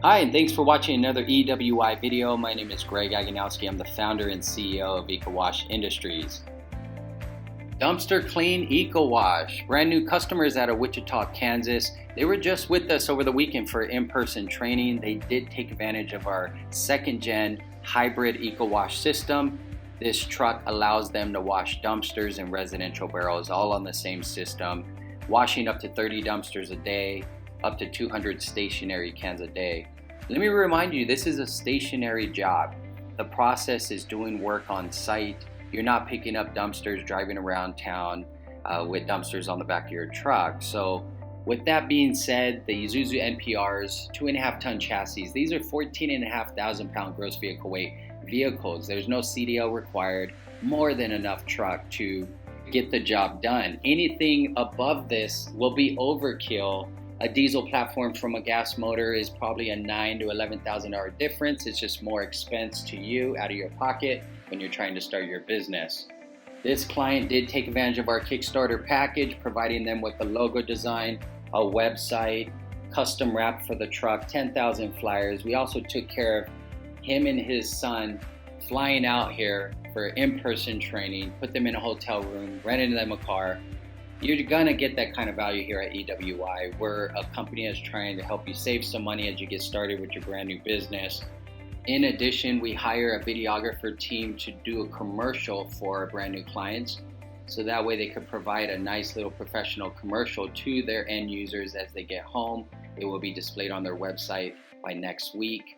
Hi, and thanks for watching another EWI video. My name is Greg Aganowski. I'm the founder and CEO of EcoWash Industries. Dumpster Clean EcoWash. Brand new customers out of Wichita, Kansas. They were just with us over the weekend for in-person training. They did take advantage of our second-gen hybrid EcoWash system. This truck allows them to wash dumpsters and residential barrels all on the same system, washing up to 30 dumpsters a day, up to 200 stationary cans a day. Let me remind you, this is a stationary job. The process is doing work on site. You're not picking up dumpsters, driving around town with dumpsters on the back of your truck. So with that being said, the Isuzu NPRs, 2.5-ton chassis, these are 14,500 pound gross vehicle weight vehicles. There's no CDL required, more than enough truck to get the job done. Anything above this will be overkill. A diesel platform from a gas motor is probably a $9,000 to $11,000 difference. It's just more expense to you out of your pocket when you're trying to start your business. This client did take advantage of our Kickstarter package, providing them with a logo design, a website, custom wrap for the truck, 10,000 flyers. We also took care of him and his son flying out here for in-person training, put them in a hotel room, rented them a car. You're gonna get that kind of value here at EWI. We're a company that's trying to help you save some money as you get started with your brand new business. In addition, we hire a videographer team to do a commercial for our brand new clients. So that way they could provide a nice little professional commercial to their end users as they get home. It will be displayed on their website by next week.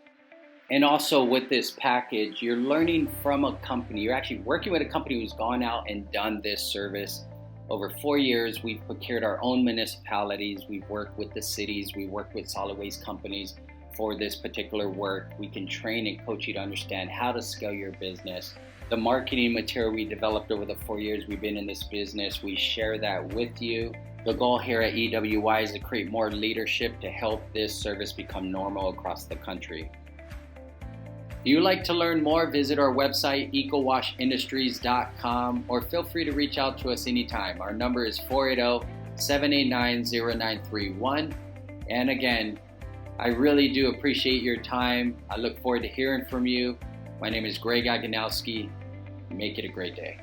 And also with this package, you're learning from a company. You're actually working with a company who's gone out and done this service. Over 4 years, we've procured our own municipalities. We've worked with the cities. We work with solid waste companies for this particular work. We can train and coach you to understand how to scale your business. The marketing material we developed over the 4 years we've been in this business, we share that with you. The goal here at EWI is to create more leadership to help this service become normal across the country. If you'd like to learn more, visit our website, ecowashindustries.com, or feel free to reach out to us anytime. Our number is 480-789-0931. And again, I really do appreciate your time. I look forward to hearing from you. My name is Greg Aganowski. Make it a great day.